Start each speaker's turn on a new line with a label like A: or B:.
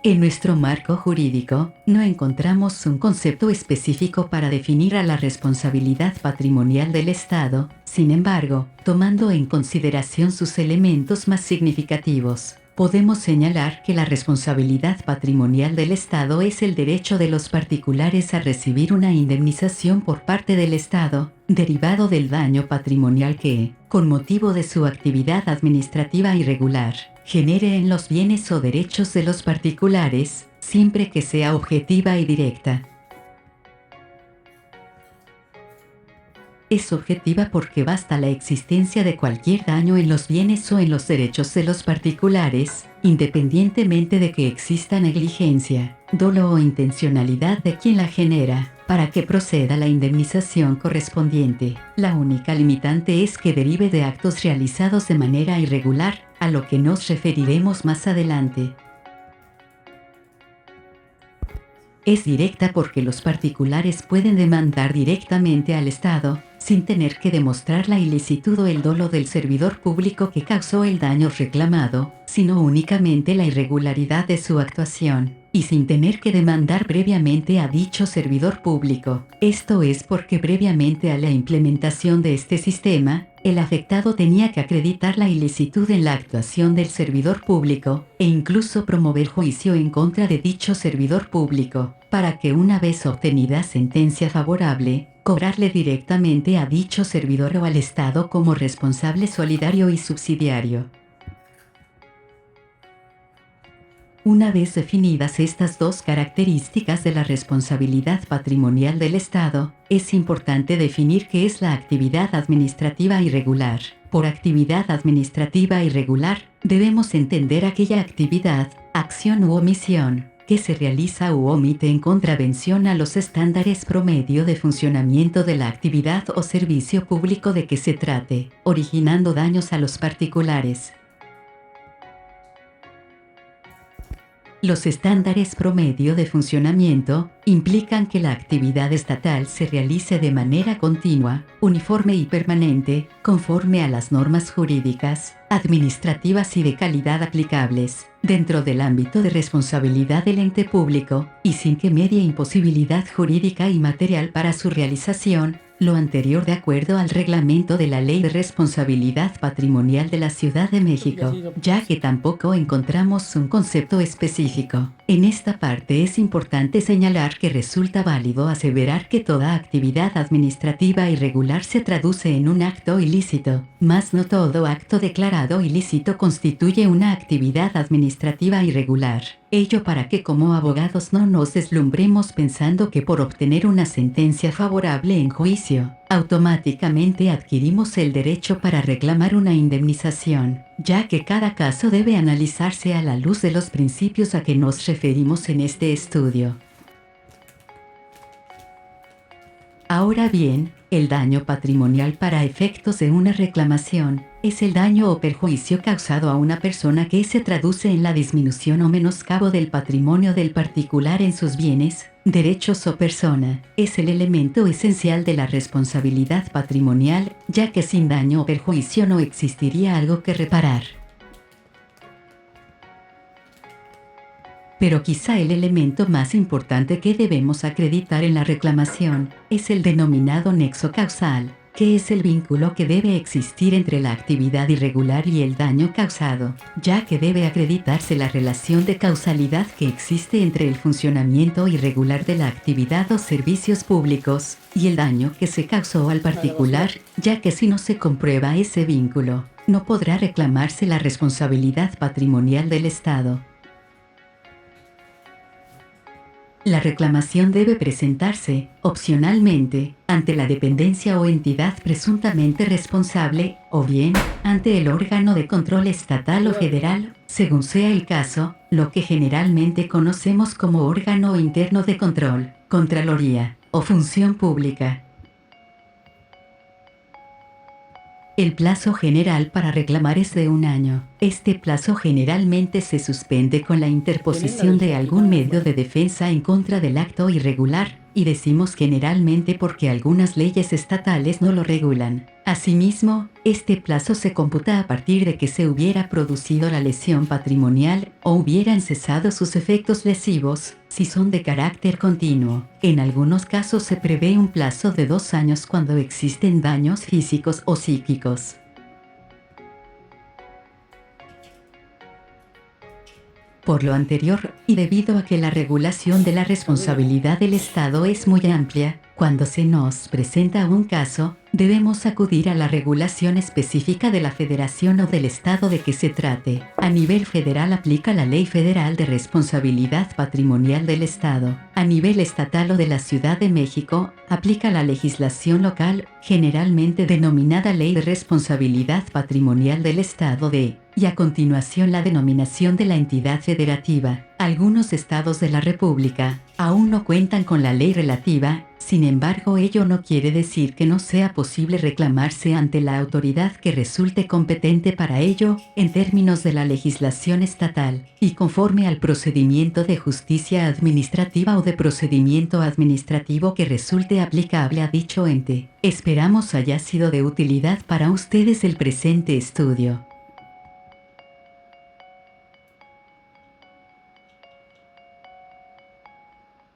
A: En nuestro marco jurídico, no encontramos un concepto específico para definir a la responsabilidad patrimonial del Estado, sin embargo, tomando en consideración sus elementos más significativos, podemos señalar que la responsabilidad patrimonial del Estado es el derecho de los particulares a recibir una indemnización por parte del Estado, derivado del daño patrimonial que, con motivo de su actividad administrativa irregular, genere en los bienes o derechos de los particulares, siempre que sea objetiva y directa. Es objetiva porque basta la existencia de cualquier daño en los bienes o en los derechos de los particulares, independientemente de que exista negligencia, dolo o intencionalidad de quien la genera, para que proceda la indemnización correspondiente. La única limitante es que derive de actos realizados de manera irregular, a lo que nos referiremos más adelante. Es directa porque los particulares pueden demandar directamente al Estado, sin tener que demostrar la ilicitud o el dolo del servidor público que causó el daño reclamado, sino únicamente la irregularidad de su actuación, y sin tener que demandar previamente a dicho servidor público. Esto es porque previamente a la implementación de este sistema, el afectado tenía que acreditar la ilicitud en la actuación del servidor público, e incluso promover juicio en contra de dicho servidor público, para que una vez obtenida sentencia favorable, cobrarle directamente a dicho servidor o al Estado como responsable solidario y subsidiario. Una vez definidas estas dos características de la responsabilidad patrimonial del Estado, es importante definir qué es la actividad administrativa irregular. Por actividad administrativa irregular, debemos entender aquella actividad, acción u omisión, que se realiza u omite en contravención a los estándares promedio de funcionamiento de la actividad o servicio público de que se trate, originando daños a los particulares. Los estándares promedio de funcionamiento implican que la actividad estatal se realice de manera continua, uniforme y permanente, conforme a las normas jurídicas, administrativas y de calidad aplicables, dentro del ámbito de responsabilidad del ente público, y sin que medie imposibilidad jurídica y material para su realización, lo anterior de acuerdo al reglamento de la Ley de Responsabilidad Patrimonial de la Ciudad de México, ya que tampoco encontramos un concepto específico. En esta parte es importante señalar que resulta válido aseverar que toda actividad administrativa irregular se traduce en un acto ilícito, mas no todo acto declarado ilícito constituye una actividad administrativa irregular. Ello para que como abogados no nos deslumbremos pensando que por obtener una sentencia favorable en juicio, automáticamente adquirimos el derecho para reclamar una indemnización, ya que cada caso debe analizarse a la luz de los principios a que nos referimos en este estudio. Ahora bien, el daño patrimonial para efectos de una reclamación es el daño o perjuicio causado a una persona que se traduce en la disminución o menoscabo del patrimonio del particular en sus bienes, derechos o persona. Es el elemento esencial de la responsabilidad patrimonial, ya que sin daño o perjuicio no existiría algo que reparar. Pero quizá el elemento más importante que debemos acreditar en la reclamación es el denominado nexo causal, que es el vínculo que debe existir entre la actividad irregular y el daño causado, ya que debe acreditarse la relación de causalidad que existe entre el funcionamiento irregular de la actividad o servicios públicos y el daño que se causó al particular, ya que si no se comprueba ese vínculo, no podrá reclamarse la responsabilidad patrimonial del Estado. La reclamación debe presentarse, opcionalmente, ante la dependencia o entidad presuntamente responsable, o bien, ante el órgano de control estatal o federal, según sea el caso, lo que generalmente conocemos como órgano interno de control, Contraloría, o función pública. El plazo general para reclamar es de 1 año. Este plazo generalmente se suspende con la interposición de algún medio de defensa en contra del acto irregular, y decimos generalmente porque algunas leyes estatales no lo regulan. Asimismo, este plazo se computa a partir de que se hubiera producido la lesión patrimonial o hubieran cesado sus efectos lesivos, si son de carácter continuo. En algunos casos se prevé un plazo de 2 años cuando existen daños físicos o psíquicos. Por lo anterior, y debido a que la regulación de la responsabilidad del Estado es muy amplia, cuando se nos presenta un caso, debemos acudir a la regulación específica de la Federación o del Estado de que se trate. A nivel federal aplica la Ley Federal de Responsabilidad Patrimonial del Estado. A nivel estatal o de la Ciudad de México, aplica la legislación local, generalmente denominada Ley de Responsabilidad Patrimonial del Estado y a continuación la denominación de la entidad federativa. Algunos estados de la República aún no cuentan con la ley relativa, sin embargo ello no quiere decir que no sea posible reclamarse ante la autoridad que resulte competente para ello, en términos de la legislación estatal, y conforme al procedimiento de justicia administrativa o de procedimiento administrativo que resulte aplicable a dicho ente. Esperamos haya sido de utilidad para ustedes el presente estudio.